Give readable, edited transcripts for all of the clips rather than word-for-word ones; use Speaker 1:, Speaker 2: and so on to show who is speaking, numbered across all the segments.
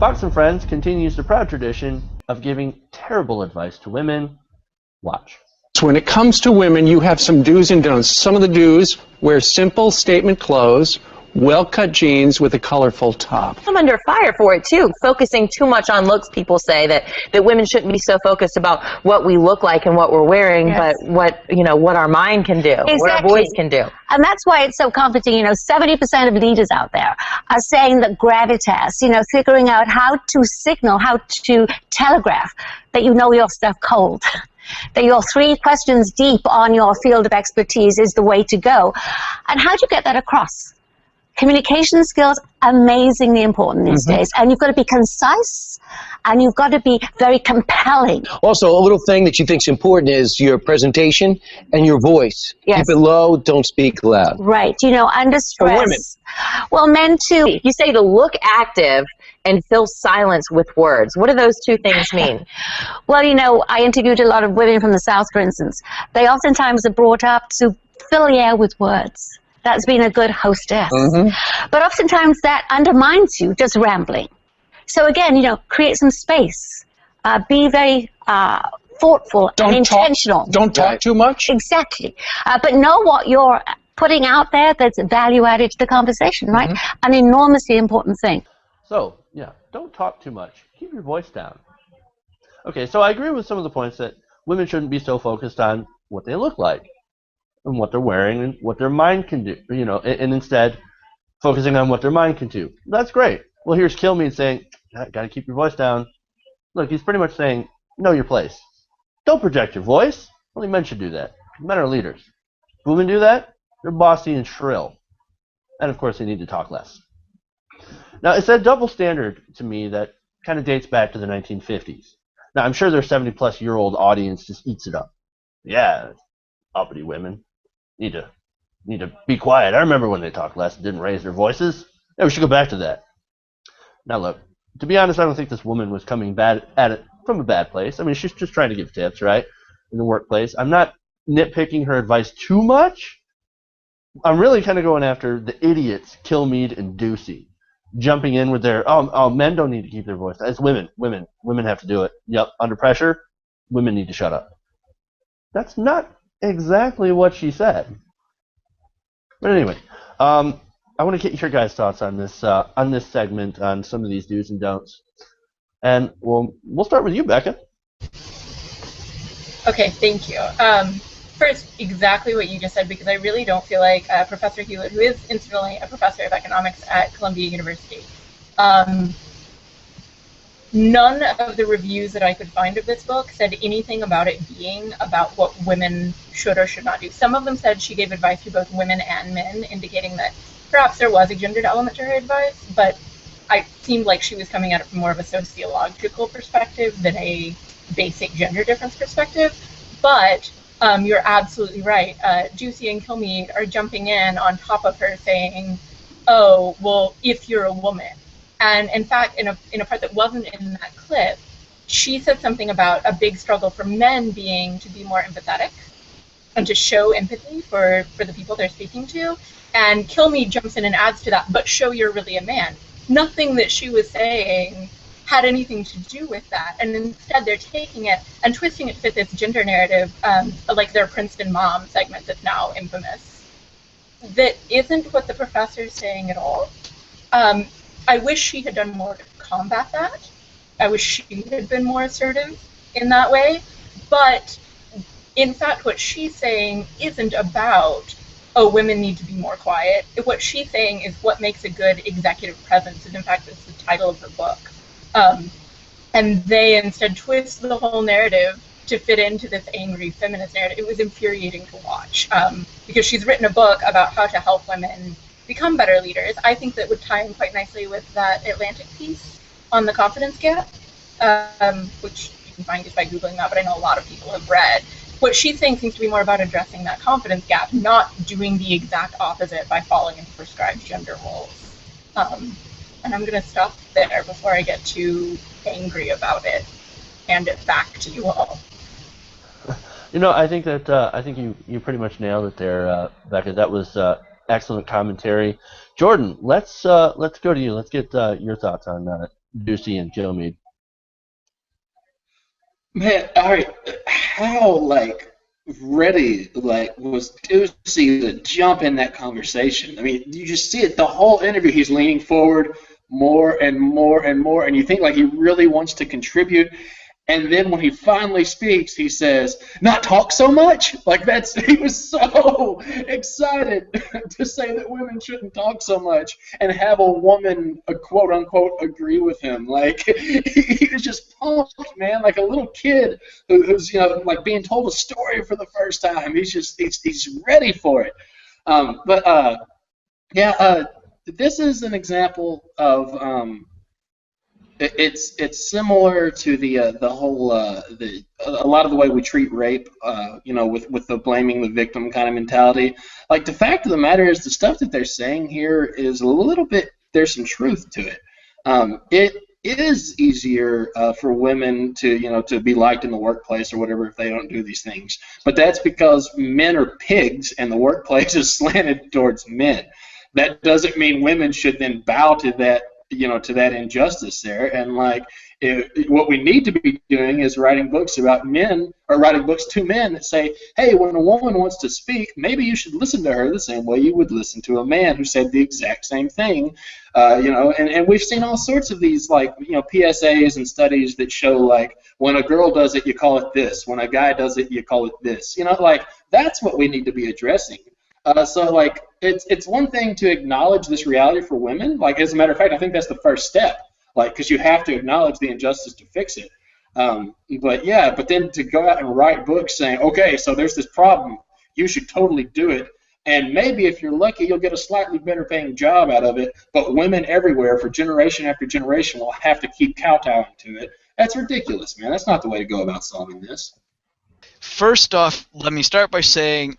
Speaker 1: Fox and Friends continues the proud tradition of giving terrible advice to women. Watch.
Speaker 2: So when it comes to women, you have some do's and don'ts. Some of the do's: wear simple statement clothes, well-cut jeans with a colorful top.
Speaker 3: I'm under fire for it too. Focusing too much on looks, people say that women shouldn't be so focused about what we look like and what we're wearing, but what our mind can do, what our voice can do.
Speaker 4: And that's why it's so comforting. 70% of leaders out there are saying that gravitas, figuring out how to signal, how to telegraph that you know your stuff cold. That you're 3 questions deep on your field of expertise is the way to go. And how do you get that across? Communication skills, amazingly important these days. And you've got to be concise, and you've got to be very compelling.
Speaker 5: Also, a little thing that you think is important is your presentation and your voice.
Speaker 4: Yes.
Speaker 5: Keep it low, don't speak loud.
Speaker 4: Right, under stress.
Speaker 5: For women.
Speaker 4: Well, men too.
Speaker 3: You say to look active and fill silence with words. What do those two things mean?
Speaker 4: Well, I interviewed a lot of women from the South, for instance. They oftentimes are brought up to fill the air with words. That's been a good hostess. But oftentimes that undermines you, just rambling. So again, create some space. Be very thoughtful and intentional.
Speaker 2: Don't talk too much.
Speaker 4: Exactly. But know what you're putting out there that's value added to the conversation, right? An enormously important thing.
Speaker 1: So, yeah, don't talk too much. Keep your voice down. Okay, so I agree with some of the points that women shouldn't be so focused on what they look like and what they're wearing and what their mind can do, and instead focusing on what their mind can do. That's great. Well, here's Kilmeade saying, got to keep your voice down. Look, he's pretty much saying, know your place. Don't project your voice. Only men should do that. Men are leaders. If women do that, they're bossy and shrill. And, of course, they need to talk less. Now, it's that double standard to me that kind of dates back to the 1950s. Now, I'm sure their 70-plus-year-old audience just eats it up. Yeah, uppity women need to be quiet. I remember when they talked less and didn't raise their voices. Yeah, we should go back to that. Now, look, to be honest, I don't think this woman was coming bad at it from a bad place. I mean, she's just trying to give tips, right, in the workplace. I'm not nitpicking her advice too much. I'm really kind of going after the idiots, Kilmeade and Ducey, jumping in with their, men don't need to keep their voice. It's women. Women have to do it. Yep, under pressure, women need to shut up. That's not exactly what she said. But anyway, I want to get your guys' thoughts on this segment, on some of these do's and don'ts. And we'll start with you, Becca.
Speaker 6: Okay, thank you. First, exactly what you just said, because I really don't feel like Professor Hewlett, who is incidentally a professor of economics at Columbia University, none of the reviews that I could find of this book said anything about it being about what women should or should not do. Some of them said she gave advice to both women and men, indicating that perhaps there was a gendered element to her advice, but it seemed like she was coming at it from more of a sociological perspective than a basic gender difference perspective. But you're absolutely right. Ducey and Kilmeade are jumping in on top of her saying, oh, well, if you're a woman. And in fact, in a part that wasn't in that clip, she said something about a big struggle for men being to be more empathetic and to show empathy for the people they're speaking to. And Kilmeade jumps in and adds to that, but show you're really a man. Nothing that she was saying had anything to do with that, and instead they're taking it and twisting it to fit this gender narrative, like their Princeton Mom segment that's now infamous. That isn't what the professor's saying at all. I wish she had done more to combat that. I wish she had been more assertive in that way. But in fact, what she's saying isn't about, oh, women need to be more quiet. What she's saying is what makes a good executive presence, and in fact, it's the title of her book. And they instead twist the whole narrative to fit into this angry feminist narrative. It was infuriating to watch, because she's written a book about how to help women become better leaders. I think that would tie in quite nicely with that Atlantic piece on the confidence gap, which you can find just by Googling that, but I know a lot of people have read. What she's saying seems to be more about addressing that confidence gap, not doing the exact opposite by falling into prescribed gender roles. And I'm going to stop there before I get too angry about it. Hand it back to you all.
Speaker 1: I think that you pretty much nailed it there, Becca. That was excellent commentary. Jordan, let's go to you. Let's get your thoughts on Ducey and Kilmeade.
Speaker 7: Man, all right, how ready was Ducey to jump in that conversation? I mean, you just see it the whole interview. He's leaning forward more and more and more, and you think he really wants to contribute. And then when he finally speaks, he says, "Not talk so much." He was so excited to say that women shouldn't talk so much and have a woman, quote unquote, agree with him. He was just pumped, man, like a little kid who's being told a story for the first time. He's ready for it. This is an example of. It's similar to the whole a lot of the way we treat rape, with the blaming the victim kind of mentality. The fact of the matter is, the stuff that they're saying here is a little bit. There's some truth to it. It is easier for women to be liked in the workplace or whatever if they don't do these things. But that's because men are pigs and the workplace is slanted towards men. That doesn't mean women should then bow to that. To that injustice there, and what we need to be doing is writing books about men, or writing books to men that say, hey, when a woman wants to speak, maybe you should listen to her the same way you would listen to a man who said the exact same thing, and we've seen all sorts of these PSAs and studies that show when a girl does it, you call it this, when a guy does it, you call it this, that's what we need to be addressing. It's one thing to acknowledge this reality for women. As a matter of fact, I think that's the first step. Because you have to acknowledge the injustice to fix it. But then to go out and write books saying, okay, so there's this problem, you should totally do it, and maybe if you're lucky, you'll get a slightly better paying job out of it. But women everywhere, for generation after generation, will have to keep kowtowing to it. That's ridiculous, man. That's not the way to go about solving this.
Speaker 8: First off, let me start by saying,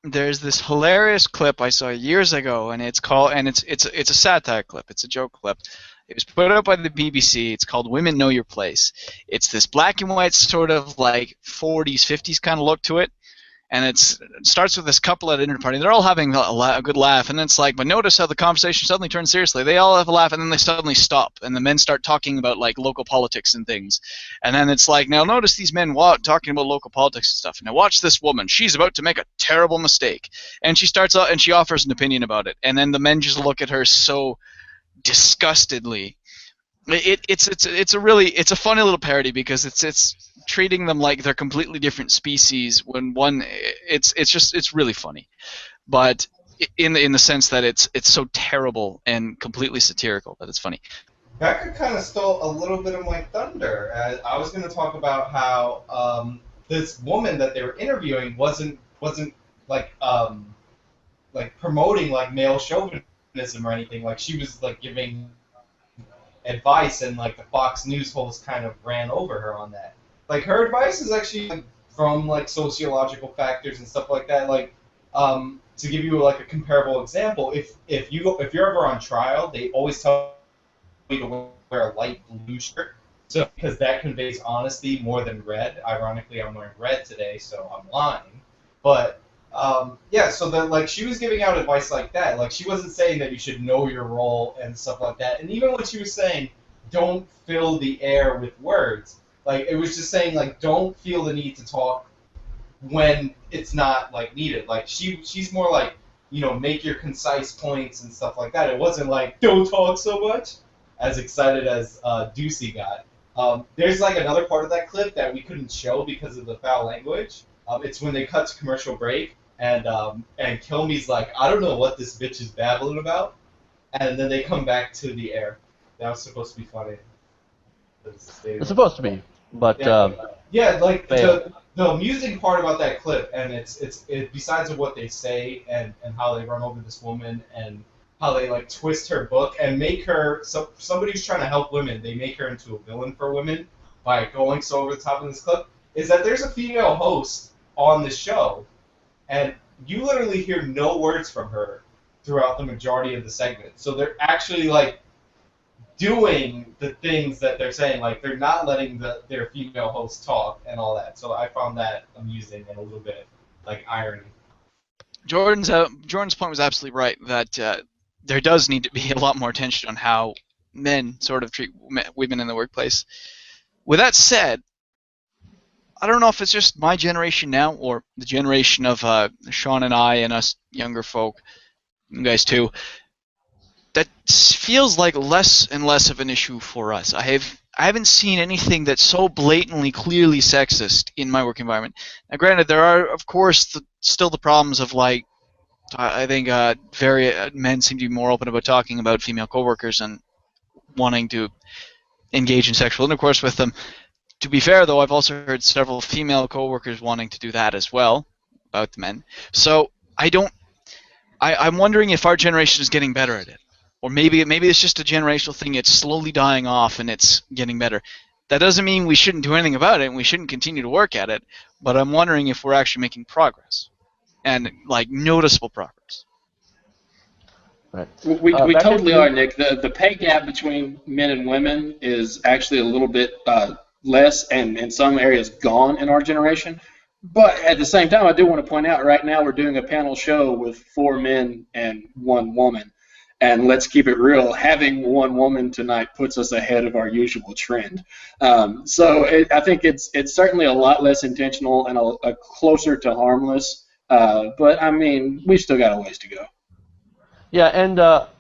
Speaker 8: there's this hilarious clip I saw years ago, and it's a satire clip. It's a joke clip. It was put out by the BBC. It's called "Women Know Your Place." It's this black and white sort of 40s, 50s kind of look to it, and it starts with this couple at a dinner party. They're all having a good laugh, and then it's but notice how the conversation suddenly turns seriously. They all have a laugh, and then they suddenly stop, and the men start talking about local politics and things, and then it's now notice these men talking about local politics and stuff. Now watch this woman. She's about to make a terrible mistake, and she starts out and she offers an opinion about it, and then the men just look at her so disgustedly. It's a funny little parody because it's treating them like they're completely different species when it's really funny, but in the sense that it's so terrible and completely satirical that it's funny.
Speaker 9: Becca kind of stole a little bit of my thunder. I was going to talk about how this woman that they were interviewing wasn't promoting male chauvinism or anything. She was giving advice, and the Fox News host kind of ran over her on that. Her advice is actually from sociological factors and stuff like that. To give you a comparable example, if you're ever on trial, they always tell you to wear a light blue shirt, so because that conveys honesty more than red. Ironically, I'm wearing red today, so I'm lying. But so that she was giving out advice like that. She wasn't saying that you should know your role and stuff like that. And even when she was saying, don't fill the air with words, it was just saying don't feel the need to talk when it's not needed. She's more make your concise points and stuff like that. It wasn't don't talk so much, as excited as Ducey got. There's another part of that clip that we couldn't show because of the foul language. It's when they cut to commercial break, and Kilmeade's I don't know what this bitch is babbling about, and then they come back to the air. That was supposed to be funny.
Speaker 1: It's supposed to be, but
Speaker 9: the amusing part about that clip, and it's besides of what they say and how they run over this woman and how they twist her book and make her somebody who's trying to help women, they make her into a villain for women by going so over the top in this clip, is that there's a female host on the show, and you literally hear no words from her throughout the majority of the segment. So they're actually doing the things that they're saying. They're not letting their female host talk and all that. So I found that amusing and a little bit irony.
Speaker 8: Jordan's point was absolutely right, that there does need to be a lot more attention on how men sort of treat women in the workplace. With that said, I don't know if it's just my generation now or the generation of Sean and I and us younger folk, you guys too, that feels like less and less of an issue for us. I haven't seen anything that's so blatantly, clearly sexist in my work environment. Now, granted, there are, of course, still the problems of, like, I think men seem to be more open about talking about female coworkers and wanting to engage in sexual intercourse with them. To be fair, though, I've also heard several female coworkers wanting to do that as well about the men. So I'm wondering if our generation is getting better at it. Or maybe it's just a generational thing. It's slowly dying off and it's getting better. That doesn't mean we shouldn't do anything about it and we shouldn't continue to work at it. But I'm wondering if we're actually making progress, and like noticeable progress.
Speaker 1: Right.
Speaker 7: We totally
Speaker 1: into-
Speaker 7: are, Nick. The pay gap between men and women is actually a little bit less, and in some areas gone in our generation. But at the same time, I do want to point out right now we're doing a panel show with 4 men and 1 woman. And let's keep it real, having 1 woman tonight puts us ahead of our usual trend. I think it's certainly a lot less intentional and a closer to harmless. But, I mean, we've still got a ways to go.
Speaker 1: Yeah, and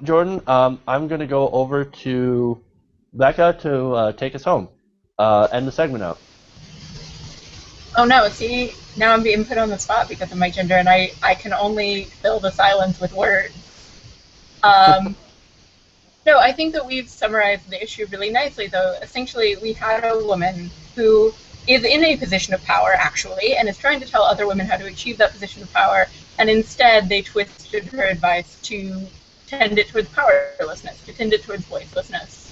Speaker 1: Jordan, I'm going to go over to Becca to take us home. End the segment out.
Speaker 6: Oh no, see, now I'm being put on the spot because of my gender, and I can only fill the silence with words. No, I think that we've summarized the issue really nicely, though. Essentially, we had a woman who is in a position of power, actually, and is trying to tell other women how to achieve that position of power, and instead they twisted her advice to tend it towards powerlessness, to tend it towards voicelessness.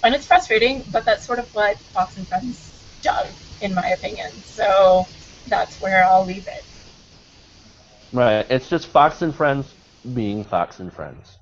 Speaker 6: And it's frustrating, but that's sort of what Fox and Friends does, in my opinion. So that's where I'll leave it.
Speaker 1: Right. It's just Fox and Friends being Fox and Friends.